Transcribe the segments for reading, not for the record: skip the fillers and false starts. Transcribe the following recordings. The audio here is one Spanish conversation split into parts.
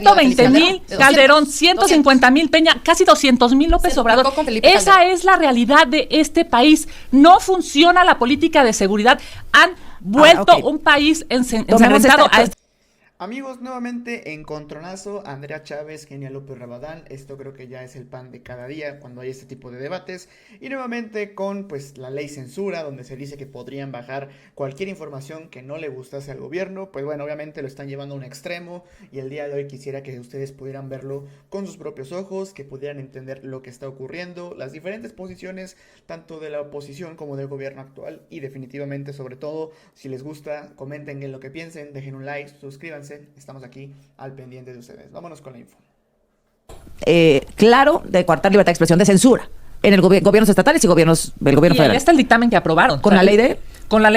120,000 Calderón, 150,000 Peña, casi 200,000 López Obrador. Esa es la realidad de este país. No funciona la política de seguridad. Han vuelto un país ensangrentado a este. Amigos, nuevamente encontronazo, Andrea Chávez, Kenia López Rabadán. Esto creo que ya es el pan de cada día cuando hay este tipo de debates. Y nuevamente con pues la ley censura, donde se dice que podrían bajar cualquier información que no le gustase al gobierno. Pues bueno, obviamente lo están llevando a un extremo, y el día de hoy quisiera que ustedes pudieran verlo con sus propios ojos, que pudieran entender lo que está ocurriendo, las diferentes posiciones tanto de la oposición como del gobierno actual. Y definitivamente, sobre todo, si les gusta, comenten en lo que piensen, dejen un like, suscríbanse. Estamos aquí al pendiente de ustedes. Vámonos con la info. Claro, de coartar libertad de expresión, de censura en el gobiernos estatales y gobiernos del gobierno federal. Y ahí está el dictamen que aprobaron. Con la ley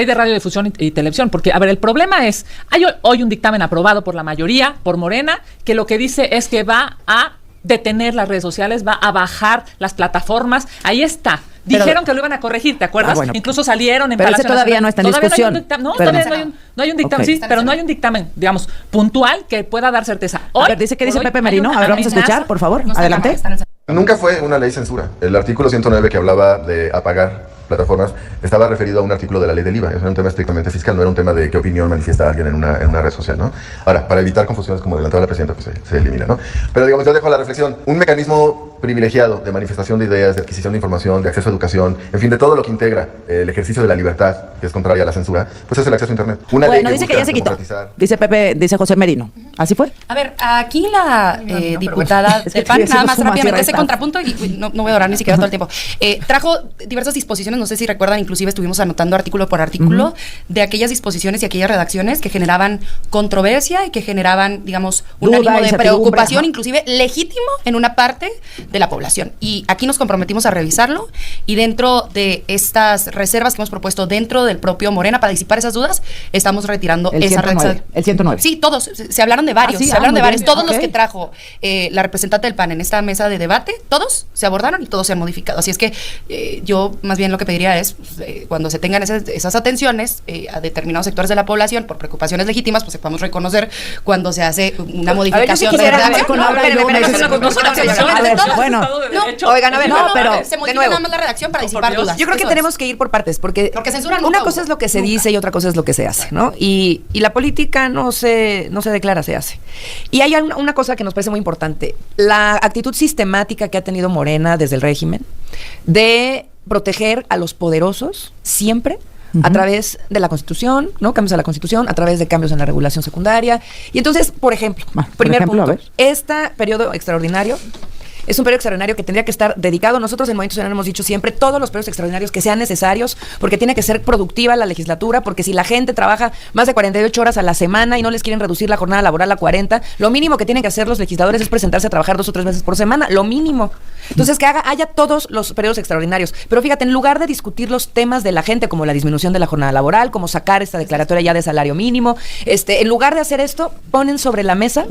de radiodifusión y televisión. Porque, a ver, el problema es, hay hoy un dictamen aprobado por la mayoría, por Morena, que lo que dice es que va a detener las redes sociales, va a bajar las plataformas. Ahí está. Dijeron que lo iban a corregir, ¿te acuerdas? Bueno, incluso salieron en Palacio Nacional. Todavía no está en discusión. Todavía no hay un dictamen, sí, pero no hay un dictamen, digamos, puntual que pueda dar certeza. Hoy, a ver, dice Pepe Merino. A ver, vamos a escuchar, por favor. Adelante. Nunca fue una ley censura. El artículo 109 que hablaba de apagar plataformas estaba referido a un artículo de la ley del IVA. Eso era un tema estrictamente fiscal, no era un tema de qué opinión manifiesta alguien en una red social, ¿no? Ahora, para evitar confusiones, como adelantaba la presidenta, pues se elimina, ¿no? Pero digamos, yo dejo la reflexión. Un mecanismo privilegiado de manifestación de ideas, de adquisición de información, de acceso a educación, en fin, de todo lo que integra el ejercicio de la libertad, que es contraria a la censura, pues es el acceso a Internet. Una ley que dice que ya se quitó. Dice José Merino. ¿Así fue? A ver, aquí la diputada del PAN, nada más rápidamente, ese contrapunto, y no voy a orar ni siquiera todo el tiempo, trajo diversas disposiciones, no sé si recuerdan, inclusive estuvimos anotando artículo por artículo, de aquellas disposiciones y aquellas redacciones que generaban controversia y que generaban, digamos, un ánimo de preocupación, inclusive legítimo en una parte de la población. Y aquí nos comprometimos a revisarlo, y dentro de estas reservas que hemos propuesto dentro del propio Morena para disipar esas dudas, estamos retirando esa red. El 109. Sí, todos, se hablaron de varios, todos los que trajo la representante del PAN en esta mesa de debate, todos se abordaron y todos se han modificado. Así es que yo más bien lo que pediría es, cuando se tengan esas atenciones a determinados sectores de la población por preocupaciones legítimas, pues podamos reconocer cuando se hace una modificación. Oigan, a ver, pero se modifica nada más la redacción para disipar dudas. Yo creo que tenemos que ir por partes, porque censuran una cosa es lo que se dice y otra cosa es lo que se hace, ¿no? Y la política no se declara, se hace. Y hay una cosa que nos parece muy importante: la actitud sistemática que ha tenido Morena desde el régimen de proteger a los poderosos siempre, a través de la Constitución, ¿no? Cambios a la Constitución, a través de cambios en la regulación secundaria. Y entonces, por ejemplo, punto, este periodo extraordinario es un periodo extraordinario que tendría que estar dedicado. Nosotros en Movimiento Ciudadano hemos dicho siempre todos los periodos extraordinarios que sean necesarios, porque tiene que ser productiva la legislatura, porque si la gente trabaja más de 48 horas a la semana y no les quieren reducir la jornada laboral a 40, lo mínimo que tienen que hacer los legisladores es presentarse a trabajar 2 o 3 veces por semana, lo mínimo. Entonces, que haya todos los periodos extraordinarios. Pero fíjate, en lugar de discutir los temas de la gente, como la disminución de la jornada laboral, como sacar esta declaratoria ya de salario mínimo, en lugar de hacer esto, ponen sobre la mesa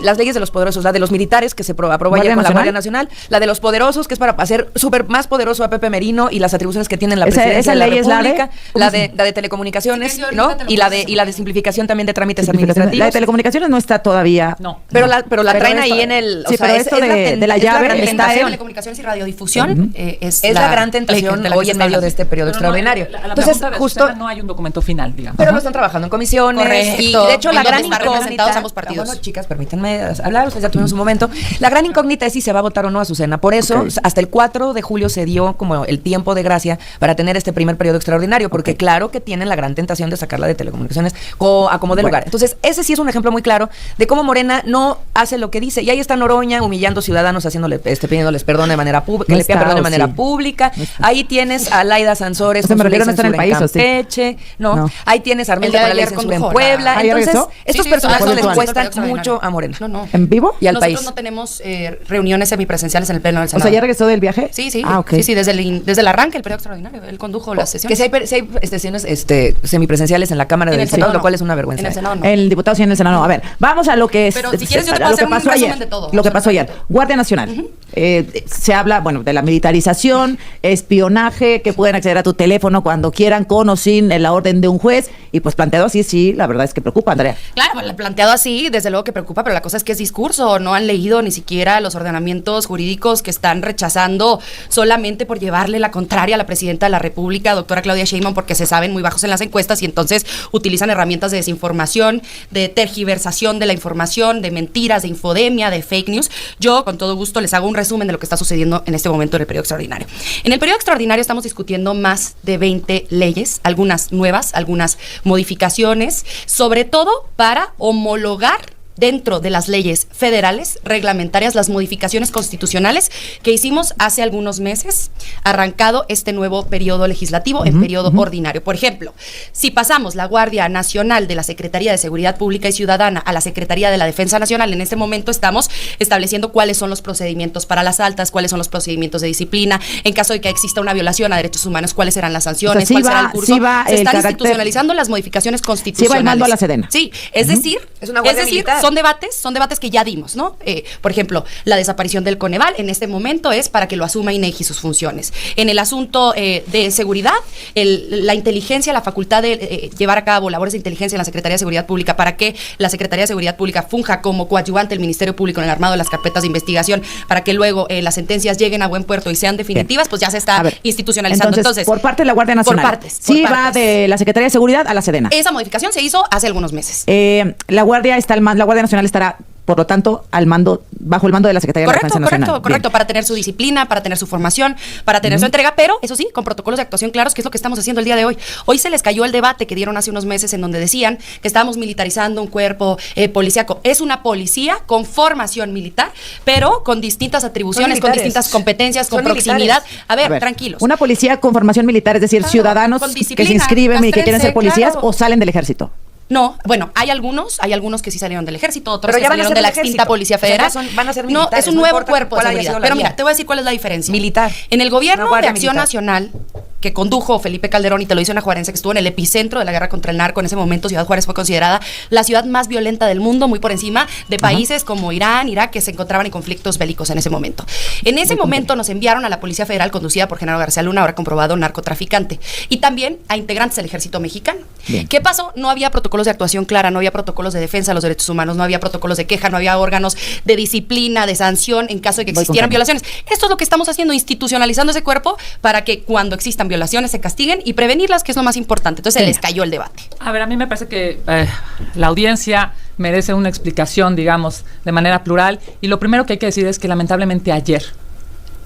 las leyes de los poderosos, la de los militares, que se aprobó ayer con la Guardia Nacional, la de los poderosos, que es para hacer súper más poderoso a Pepe Merino y las atribuciones que tiene la presidencia de la República, la de telecomunicaciones, ¿no? Y la de simplificación también de trámites administrativos. La de telecomunicaciones no está todavía. No. Pero la traen ahí en el... Sí, pero esto de la llave está en telecomunicaciones y radiodifusión, es la gran tentación hoy en medio de este periodo extraordinario. Entonces, justo no hay un documento final, digamos. Pero lo están trabajando en comisiones. Correcto. Y de hecho, la gran incógnita... ambos partidos. Bueno, chicas, permítanme hablar, ustedes ya tuvimos un momento. La gran incógnita es si se va a votar o no, Azucena. Por eso, hasta el 4 de julio se dio como el tiempo de gracia para tener este primer periodo extraordinario, porque claro que tienen la gran tentación de sacarla de telecomunicaciones a como de lugar. Entonces, ese sí es un ejemplo muy claro de cómo Morena no hace lo que dice. Y ahí está Noroña humillando ciudadanos, pidiéndoles perdón de manera pública, que le pidan perdón de manera pública. Ahí tienes a Laida Sansores con su ley censura en Campeche, ¿no? Ahí tienes a Armenta con la ley censura en Puebla. Entonces, estos personajes les cuestan mucho a Morena. No. ¿En vivo? Y al país. Nosotros no tenemos reuniones semipresenciales en el Pleno del Senado. O sea, ¿ya regresó del viaje? Sí, sí. Okay. Sí, desde el arranque del periodo extraordinario. Él condujo las sesiones. Que si hay sesiones semipresenciales en la Cámara del Senado, lo cual es una vergüenza. En el Senado no. El diputado sí en el Senado no. A ver, vamos a lo que es... Pero si quieres yo te lo que pasó ayer. Lo que pasó ayer. Guardia Nacional. Se habla, bueno, de la militarización, espionaje, que pueden acceder a tu teléfono cuando quieran, con o sin la orden de un juez. Y pues planteado así, sí, la verdad es que preocupa, Andrea. Claro, planteado así, desde luego que preocupa, pero la cosa es que es discurso. No han leído ni siquiera los ordenamientos jurídicos que están rechazando solamente por llevarle la contraria a la presidenta de la República, doctora Claudia Sheinbaum, porque se saben muy bajos en las encuestas y entonces utilizan herramientas de desinformación, de tergiversación de la información, de mentiras, de infodemia, de fake news. Yo, con todo gusto, les hago un resumen de lo que está sucediendo en este momento en el periodo extraordinario. En el periodo extraordinario estamos discutiendo más de 20 leyes, algunas nuevas, algunas modificaciones, sobre todo para homologar dentro de las leyes federales reglamentarias las modificaciones constitucionales que hicimos hace algunos meses, arrancado este nuevo periodo legislativo en periodo ordinario. Por ejemplo, si pasamos la Guardia Nacional de la Secretaría de Seguridad Pública y Ciudadana a la Secretaría de la Defensa Nacional, en este momento estamos estableciendo cuáles son los procedimientos para las altas, cuáles son los procedimientos de disciplina, en caso de que exista una violación a derechos humanos, cuáles serán las sanciones, cuál será el curso. Se están institucionalizando las modificaciones constitucionales. Sí va el mando a la Sedena. Sí, es decir, es una guardia militar. Son debates que ya dimos, ¿no? Por ejemplo, la desaparición del Coneval en este momento es para que lo asuma INEGI sus funciones. En el asunto de seguridad, la inteligencia, la facultad de llevar a cabo labores de inteligencia en la Secretaría de Seguridad Pública para que la Secretaría de Seguridad Pública funja como coadyuvante del Ministerio Público en el armado de las carpetas de investigación para que luego las sentencias lleguen a buen puerto y sean definitivas, pues ya se está institucionalizando. Entonces, por parte de la Guardia Nacional. Por partes. Va de la Secretaría de Seguridad a la Sedena. Esa modificación se hizo hace algunos meses. La Guardia Nacional estará, por lo tanto, bajo el mando de la Secretaría de Defensa Nacional. Correcto, para tener su disciplina, para tener su formación, para tener su entrega, pero eso sí, con protocolos de actuación claros, que es lo que estamos haciendo el día de hoy. Hoy se les cayó el debate que dieron hace unos meses en donde decían que estábamos militarizando un cuerpo policíaco. Es una policía con formación militar, pero con distintas atribuciones, con distintas competencias, con proximidad. A ver, tranquilos. Una policía con formación militar, es decir, ciudadanos que se inscriben y que quieren ser policías o salen del ejército. No, bueno, hay algunos que sí salieron del ejército, otros que salieron de la extinta Policía Federal. Van a ser militares. No, es un nuevo cuerpo de seguridad. Pero mira, te voy a decir cuál es la diferencia. Militar. En el gobierno de Acción Nacional, que condujo Felipe Calderón, y te lo dice una juarense que estuvo en el epicentro de la guerra contra el narco, en ese momento Ciudad Juárez fue considerada la ciudad más violenta del mundo, muy por encima de países como Irán, Irak, que se encontraban en conflictos bélicos en ese momento. En ese momento nos enviaron a la Policía Federal, conducida por Genaro García Luna, ahora comprobado narcotraficante, y también a integrantes del Ejército Mexicano. Bien. ¿Qué pasó? No había protocolos de actuación clara, no había protocolos de defensa de los derechos humanos, no había protocolos de queja, no había órganos de disciplina, de sanción en caso de que existieran violaciones. Esto es lo que estamos haciendo, institucionalizando ese cuerpo para que cuando existan violaciones se castiguen y prevenirlas, que es lo más importante. Entonces se les cayó el debate. A ver, a mí me parece que la audiencia merece una explicación, digamos, de manera plural. Y lo primero que hay que decir es que lamentablemente ayer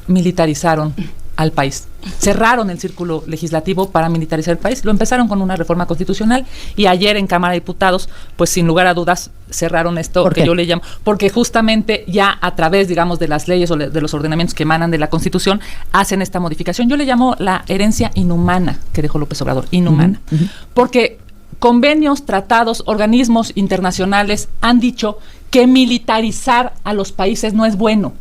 militarizaron al país. Cerraron el círculo legislativo para militarizar el país. Lo empezaron con una reforma constitucional y ayer en Cámara de Diputados, pues sin lugar a dudas, cerraron esto que yo le llamo, porque justamente ya a través, digamos, de las leyes o de los ordenamientos que emanan de la Constitución, hacen esta modificación. Yo le llamo la herencia inhumana que dejó López Obrador, inhumana. Porque convenios, tratados, organismos internacionales han dicho que militarizar a los países no es bueno,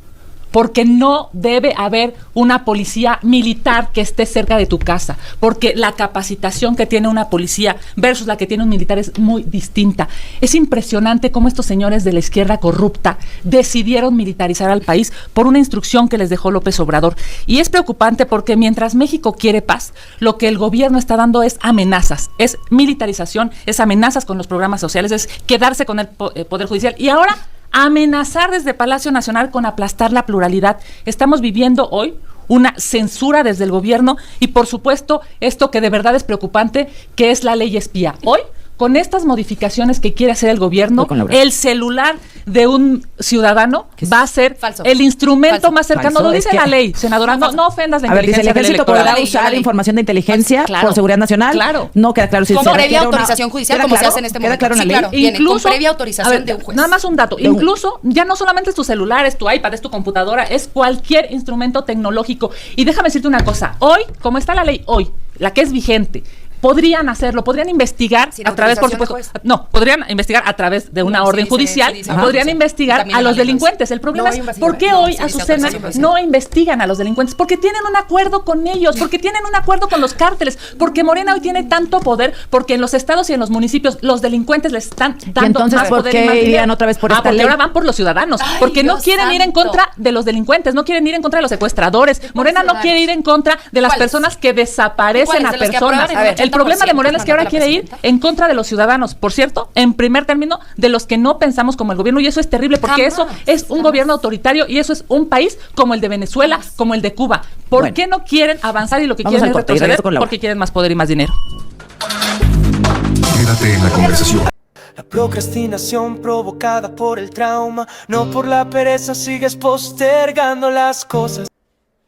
porque no debe haber una policía militar que esté cerca de tu casa, porque la capacitación que tiene una policía versus la que tiene un militar es muy distinta. Es impresionante cómo estos señores de la izquierda corrupta decidieron militarizar al país por una instrucción que les dejó López Obrador. Y es preocupante porque mientras México quiere paz, lo que el gobierno está dando es amenazas, es militarización, es amenazas con los programas sociales, es quedarse con el Poder Judicial. Y ahora amenazar desde Palacio Nacional con aplastar la pluralidad. Estamos viviendo hoy una censura desde el gobierno y, por supuesto, esto que de verdad es preocupante, que es la ley espía. Hoy, con estas modificaciones que quiere hacer el gobierno, el celular de un ciudadano va a ser el instrumento más cercano. Lo dice la ley, senadora. No ofendas la inteligencia. Dice, el ejército podrá usar información de inteligencia por seguridad nacional. Claro. No queda claro si con previa autorización judicial, como se hace en este momento. Queda claro en la ley. Viene con previa autorización de un juez. Nada más un dato. Incluso, ya no solamente es tu celular, es tu iPad, es tu computadora, es cualquier instrumento tecnológico. Y déjame decirte una cosa. Hoy, como está la ley hoy, la que es vigente, podrían hacerlo, podrían investigar Sin a través, por autorización supuesto, del juez. no, podrían investigar a través de una orden judicial, podrían investigar También a los en la ley, delincuentes. El problema No hay es, investigación. ¿por qué No, hoy, sí, dice Azucena, autorización. no investigan a los delincuentes? Porque tienen un acuerdo con ellos, porque tienen un acuerdo con los cárteles, porque Morena hoy tiene tanto poder, porque en los estados y en los municipios los delincuentes les están dando entonces, más ¿por poder qué y más irían dinero? otra vez por esta porque ley? ahora van por los ciudadanos, Ay, porque no Dios quieren ir en santo. contra de los delincuentes, no quieren ir en contra de los secuestradores. Morena no quiere ir en contra de las ¿Cuáles? personas que desaparecen ¿Cuáles? a ¿De los que personas. aprueban en A ver, un el problema de 80% Morena es que ahora mandata quiere la ir presidenta? en contra de los ciudadanos, por cierto, en primer término, de los que no pensamos como el gobierno, y eso es terrible, porque Jamás, eso es un gobierno autoritario y eso es un país como el de Venezuela, como el de Cuba. ¿Por Bueno. qué no quieren avanzar y lo que Vamos quieren al es corte y retroceder? regreso con Laura. Porque quieren más poder y más dinero. Quédate en la conversación. La procrastinación provocada por el trauma, no por la pereza, sigues postergando las cosas.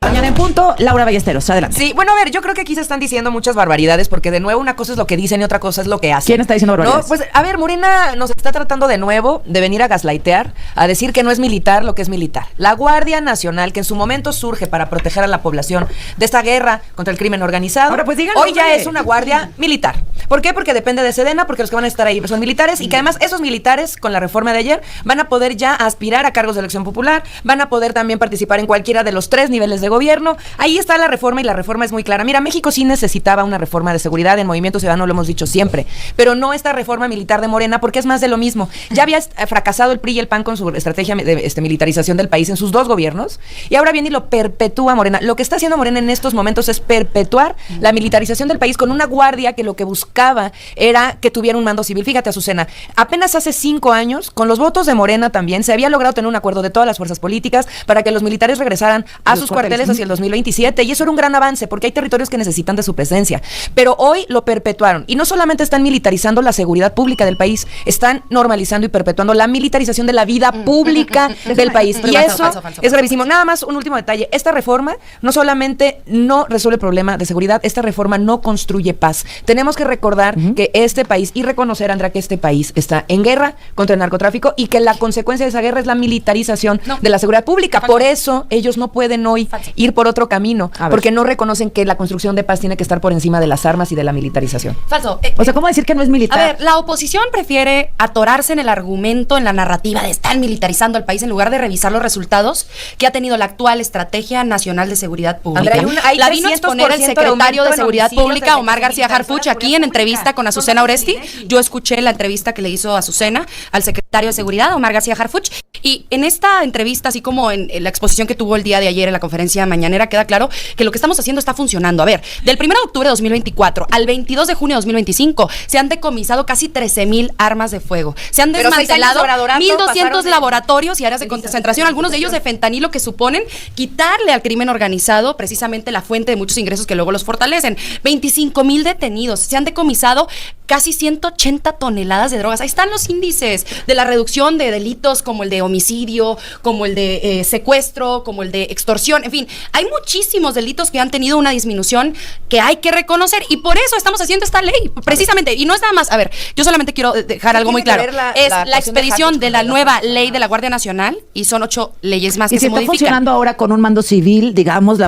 Mañana en punto, Laura Ballesteros, adelante. Sí, bueno, a ver, yo creo que aquí se están diciendo muchas barbaridades, porque de nuevo una cosa es lo que dicen y otra cosa es lo que hacen. ¿Quién está diciendo barbaridades? No, pues, a ver, Morena nos está tratando de nuevo de venir a gaslightear, a decir que no es militar lo que es militar. La Guardia Nacional, que en su momento surge para proteger a la población de esta guerra contra el crimen organizado, Ahora, pues, díganlo, hoy ya hombre. es una guardia militar. ¿Por qué? Porque depende de Sedena, porque los que van a estar ahí son militares, y que además esos militares, con la reforma de ayer, van a poder ya aspirar a cargos de elección popular, van a poder también participar en cualquiera de los 3 niveles de gobierno. Ahí está la reforma, y la reforma es muy clara. Mira, México sí necesitaba una reforma de seguridad, en Movimiento Ciudadano lo hemos dicho siempre, pero no esta reforma militar de Morena, porque es más de lo mismo. Ya había fracasado el PRI y el PAN con su estrategia de militarización del país en sus 2 gobiernos, y ahora viene y lo perpetúa Morena. Lo que está haciendo Morena en estos momentos es perpetuar la militarización del país con una guardia que lo que buscaba era que tuviera un mando civil. Fíjate, Azucena, apenas hace 5 años, con los votos de Morena también, se había logrado tener un acuerdo de todas las fuerzas políticas para que los militares regresaran a sus cuarteles hacia el 2027, y eso era un gran avance, porque hay territorios que necesitan de su presencia. Pero hoy lo perpetuaron, y no solamente están militarizando la seguridad pública del país, están normalizando y perpetuando la militarización de la vida pública del país. Y eso es gravísimo. Nada más un último detalle. Esta reforma no solamente no resuelve el problema de seguridad, esta reforma no construye paz. Tenemos que recordar que este país, y reconocer, Andrea, que este país está en guerra contra el narcotráfico, y que la consecuencia de esa guerra es la militarización de la seguridad pública. Por eso ellos no pueden hoy ir por otro camino, porque no reconocen que la construcción de paz tiene que estar por encima de las armas y de la militarización. Falso. O sea, ¿cómo decir que no es militar? A ver, la oposición prefiere atorarse en el argumento, en la narrativa de estar militarizando al país en lugar de revisar los resultados que ha tenido la actual Estrategia Nacional de Seguridad Pública. Andrea, hay la vino a exponer el 300% secretario de en Seguridad homicidios Pública, de Omar García Harfuch, aquí en entrevista con Azucena Oresti. Yo escuché la entrevista que le hizo Azucena al secretario de Seguridad, Omar García Harfuch, y en esta entrevista, así como en la exposición que tuvo el día de ayer en la conferencia mañanera, queda claro que lo que estamos haciendo está funcionando. A ver, del 1 de octubre de 2024 al 22 de junio de 2025 se han decomisado casi 13,000 armas de fuego. Se han Pero 6 años desmantelado de Obradorato 1,200 pasaron de laboratorios y áreas de concentración, algunos de ellos de fentanilo, que suponen quitarle al crimen organizado precisamente la fuente de muchos ingresos que luego los fortalecen. 25,000 detenidos. Se han decomisado casi 180 toneladas de drogas. Ahí están los índices de la reducción de delitos como el de homicidio, como el de secuestro, como el de extorsión. En fin, hay muchísimos delitos que han tenido una disminución que hay que reconocer, y por eso estamos haciendo esta ley, precisamente. Y no es nada más, a ver, yo solamente quiero dejar algo muy claro. Es la expedición de la nueva ley de la Guardia Nacional, y son 8 leyes más Y que si se está modifican. funcionando ahora con un mando civil, digamos,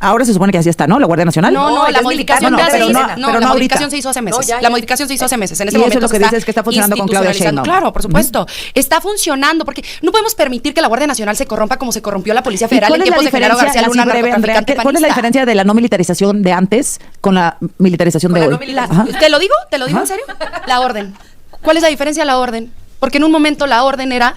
ahora se supone que así está, ¿no? La Guardia Nacional. No, ya la es modificación militar, ya no, se hizo. pero No, pero la no modificación ahorita. se hizo hace meses. No, ya, La ya. modificación se hizo hace meses. En este Y eso momento es lo que se está dices, que está funcionando con Claudia institucionalizando. Sheinbaum. Claro, por supuesto. Está funcionando, porque no podemos permitir que la Guardia Nacional se corrompa como se corrompió la Policía ¿Y Federal cuál en es la tiempos de Genaro diferencia, García Luna, así breve, Andrea, narcotraficante cuál es la panista? diferencia de la no militarización de antes con la militarización Con de la hoy? no militarización. Ajá. ¿Te lo digo? ¿En serio? La orden. ¿Cuál es la diferencia de la orden? Porque en un momento la orden era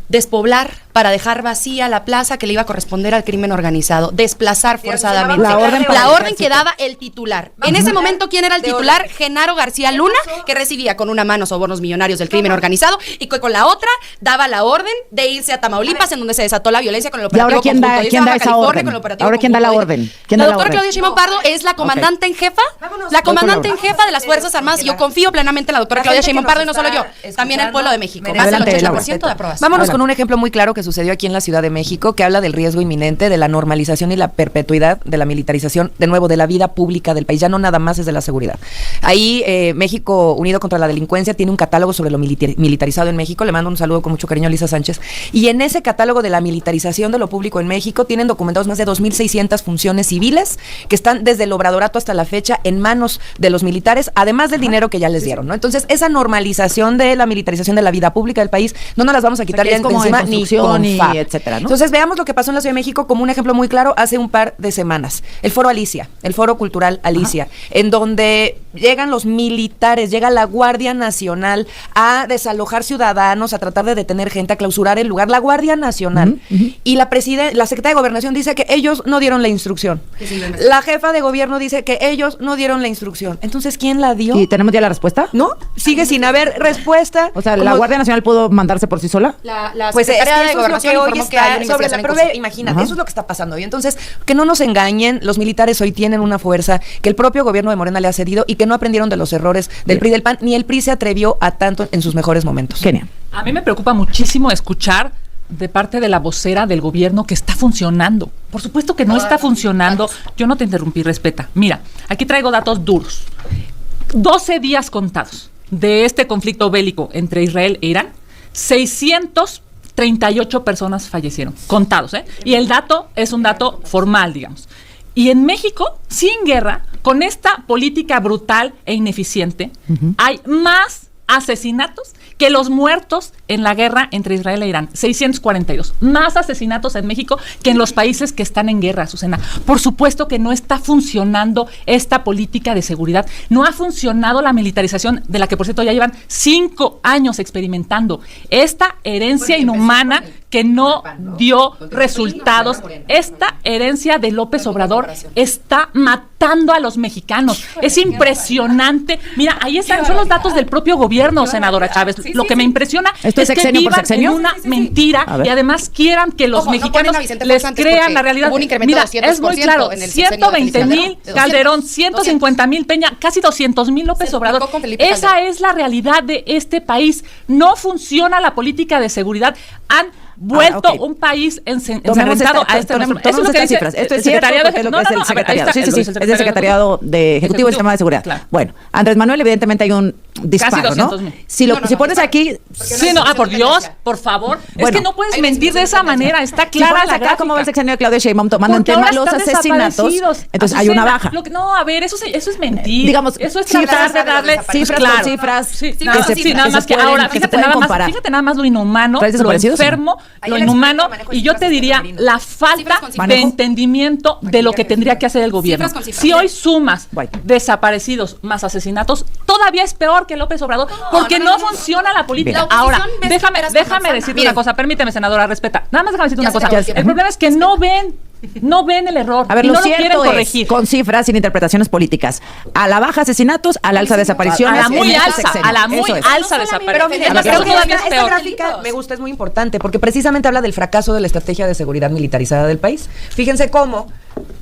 despoblar para dejar vacía la plaza que le iba a corresponder al crimen organizado, desplazar forzadamente. La orden que daba el titular. En ese momento, ¿quién era el titular? Genaro García Luna, que recibía con una mano sobornos millonarios del crimen organizado, y que con la otra daba la orden de irse a Tamaulipas, en donde se desató la violencia con el ¿Y operativo ahora quién conjunto. da, Irse quién a da Baja esa California orden? con el operativo Ahora quién da la conjunto. orden. ¿Quién La da la doctora orden? Claudia Sheinbaum Pardo es la comandante en jefa, la comandante en jefa de las Fuerzas Armadas, y yo confío plenamente en la doctora Claudia Sheinbaum Pardo, y no solo yo, también el pueblo de México. Más del Adelante, 80% de Laura. aprobación. Vámonos con un ejemplo muy claro que sucedió aquí en la Ciudad de México, que habla del riesgo inminente de la normalización y la perpetuidad de la militarización, de nuevo, de la vida pública del país, ya no nada más es de la seguridad. Ahí México Unido contra la Delincuencia tiene un catálogo sobre lo militarizado en México, le mando un saludo con mucho cariño a Lisa Sánchez, y en ese catálogo de la militarización de lo público en México tienen documentados más de 2.600 funciones civiles que están desde el obradorato hasta la fecha en manos de los militares, además del dinero que ya les dieron, ¿no? Entonces, esa normalización de la militarización de la vida pública del país, no nos las vamos a quitar ya encima ni con FAB, etcétera, ¿no? Entonces, veamos lo que pasó en la Ciudad de México como un ejemplo muy claro hace un par de semanas. El Foro Alicia, el Foro Cultural Alicia, en donde llegan los militares, llega la Guardia Nacional a desalojar ciudadanos, a tratar de detener gente, a clausurar el lugar. La Guardia Nacional y la secretaria de Gobernación dice que ellos no dieron la instrucción. La jefa de gobierno dice que ellos no dieron la instrucción. Entonces, ¿quién la dio? ¿Y tenemos ya la respuesta? ¿No? Sigue sin haber respuesta. O sea, ¿la Guardia Nacional pudo mandarse por sí sola? La Pues secretaria de eso Gobernación es lo que hoy informó que hay una está sobre la investigación en prueba. curso. Imagínate, eso es lo que está pasando. Y entonces, que no nos engañen, los militares hoy tienen una fuerza que el propio gobierno de Morena le ha cedido y que no aprendieron de los errores del PRI y del PAN, ni el PRI se atrevió a tanto en sus mejores momentos. Genial. A mí me preocupa muchísimo escuchar de parte de la vocera del gobierno que está funcionando. Por supuesto que no está funcionando. Yo no te interrumpí, respeta. Mira, aquí traigo datos duros. 12 días contados de este conflicto bélico entre Israel e Irán, 638 personas fallecieron, contados, ¿eh? Y el dato es un dato formal, digamos. Y en México, sin guerra, con esta política brutal e ineficiente, hay más asesinatos que los muertos en la guerra entre Israel e Irán, 642. Más asesinatos en México que en los países que están en guerra, Azucena. Por supuesto que no está funcionando esta política de seguridad. No ha funcionado la militarización, de la que por cierto ya llevan 5 años experimentando. Esta herencia inhumana que no dio resultados. Esta herencia de López Obrador está matando a los mexicanos. Es impresionante. Mira, ahí están, son los datos del propio gobierno, senadora Chávez. Lo que me impresiona ¿Esto es que sexenio por vivan sexenio? en una mentira y además quieran que los mexicanos les crean la realidad. Mira, es muy claro, 120,000 Calderón, 150,000 Peña, casi 200,000 López Obrador. Esa es la realidad de este país. No funciona la política de seguridad. Han vuelto un país ensangrentado a este nuestro. Eso es lo que dice cifras. Esto es secretariado, es lo que es el secretariado. Sí, es el secretariado de Ejecutivo del Sistema de Seguridad. Claro. Bueno, Andrés Manuel, evidentemente hay un disparo, casi 200,000. ¿no? Si pones aquí... Sí, no, por Dios, por favor. Bueno, es que no puedes mentir de esa manera, está clara si pones la acá gráfica. cómo va el sexenio de Claudia Sheinbaum tomando en tema los asesinatos, entonces hay una baja. No, a ver, eso es mentir. Digamos, eso es tratar de darle cifras claro. Cifras. Sí, nada más que ahora, fíjate nada más lo inhumano, lo enfermo, lo inhumano, y yo te diría la falta de entendimiento de lo que tendría que hacer el gobierno. Si hoy sumas desaparecidos más asesinatos, todavía es peor que López Obrador, porque no funciona la política. Ahora, déjame decirte una cosa, permíteme, senadora, respeta. Nada más déjame decirte una cosa. El problema es que no ven el error. A ver, y lo no cierto lo quieren corregir. Es, con cifras, sin interpretaciones políticas, a la baja asesinatos, a la alza desapariciones. A la muy alza desapariciones. Pero mira, creo que esta gráfica me gusta, es muy importante, porque precisamente habla del fracaso de la estrategia de seguridad militarizada del país. Fíjense cómo,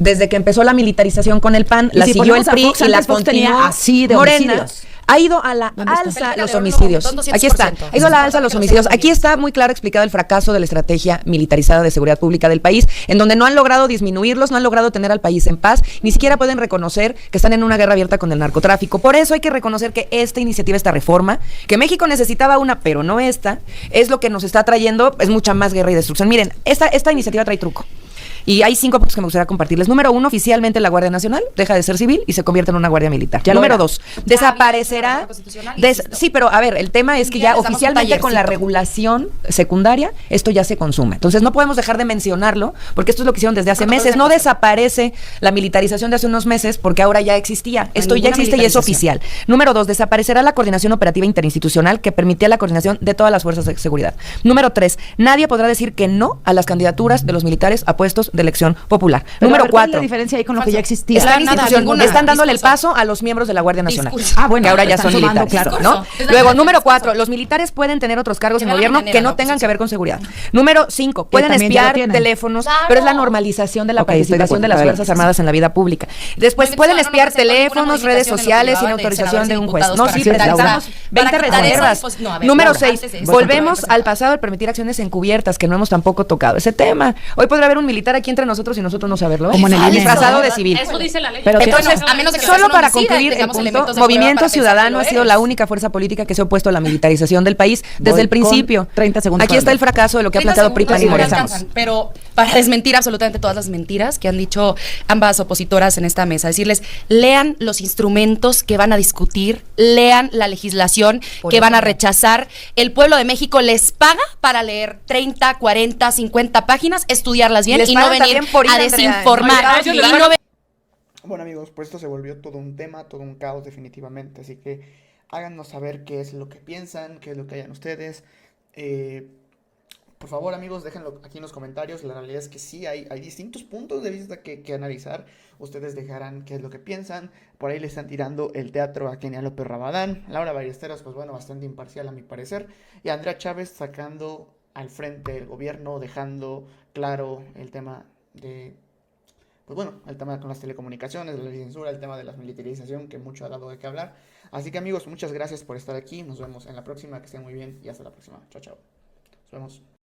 desde que empezó la militarización con el PAN, la siguió el PRI y la continuó así de Morena. homicidios. Ha ido a la alza los homicidios. Aquí está. Ha ido a la alza los homicidios. Aquí está muy claro explicado el fracaso de la estrategia militarizada de seguridad pública del país, en donde no han logrado disminuirlos, no han logrado tener al país en paz, ni siquiera pueden reconocer que están en una guerra abierta con el narcotráfico. Por eso hay que reconocer que esta iniciativa, esta reforma, que México necesitaba una, pero no esta, es lo que nos está trayendo, es mucha más guerra y destrucción. Miren, esta iniciativa trae truco. Y hay 5 puntos que me gustaría compartirles. Número 1, oficialmente la Guardia Nacional deja de ser civil y se convierte en una Guardia Militar. Número 2, desaparecerá. Sí, pero a ver, el tema es que ya oficialmente con la regulación secundaria, esto ya se consume. Entonces no podemos dejar de mencionarlo, porque esto es lo que hicieron desde hace meses. No desaparece la militarización de hace unos meses, porque ahora ya existía. Esto ya existe y es oficial. Número 2, desaparecerá la coordinación operativa interinstitucional que permitía la coordinación de todas las fuerzas de seguridad. Número 3, nadie podrá decir que no a las candidaturas de los militares a puestos de elección popular. Pero, Número a ver, ¿cuál es 4. la diferencia ahí con lo que ya existía? Están dándole el paso a los miembros de la Guardia Nacional. Ah, bueno, que ahora ya están son sumando, militares, claro. ¿no? Luego, número 4, los militares pueden tener otros cargos en el gobierno que no tengan que ver con seguridad. Número 5, pueden también ya lo espiar tienen. teléfonos, pero es la normalización de la Ok, estoy de participación de las acuerdo. Fuerzas Armadas en la vida pública. Después Bueno, pueden no espiar presentó ninguna teléfonos, redes modificación en lo sociales sin privado de autorización de un juez. senadores y No, diputados sí, para quitar presentamos esa- 20 para quitar reservas. esa no, a ver, Número Laura, 6, antes de eso, volvemos antes de al pasado al permitir acciones encubiertas, que no hemos tampoco tocado ese tema. Hoy podría haber un militar aquí entre nosotros y nosotros no saberlo. Como en el INE. Disfrazado de civil. Eso dice la ley. Pero Entonces, a menos de que solo seas un para homicida y concluir el tengamos punto, elementos de prueba Movimiento para pensar Ciudadano que ha lo sido eres. la única fuerza política que se ha opuesto a la militarización del país desde Voy el principio. con 30 segundos Aquí está para el fracaso de lo que ha 30 planteado PRI, PAN y segundos no Morena. alcanzan, pero para desmentir absolutamente todas las mentiras que han dicho ambas opositoras en esta mesa, decirles, lean los instrumentos que van a discutir, lean la legislación que van a rechazar. El pueblo de México les paga para leer 30, 40, 50 páginas, estudiarlas bien Les y no pagan venir también por ir, a Andrea. desinformar. Oye, Y yo les no ve- Bueno amigos, pues esto se volvió todo un tema, todo un caos definitivamente, así que háganos saber qué es lo que piensan, qué es lo que hayan ustedes. Por favor amigos, déjenlo aquí en los comentarios, la realidad es que sí, hay distintos puntos de vista que analizar, ustedes dejarán qué es lo que piensan, por ahí le están tirando el teatro a Kenia López Rabadán, Laura Ballesteros, pues bueno, bastante imparcial a mi parecer, y Andrea Chávez sacando al frente el gobierno, dejando claro el tema de... Pues bueno, el tema con las telecomunicaciones, la censura, el tema de la militarización, que mucho ha dado de qué hablar. Así que amigos, muchas gracias por estar aquí. Nos vemos en la próxima, que estén muy bien y hasta la próxima. Chao, chao. Nos vemos.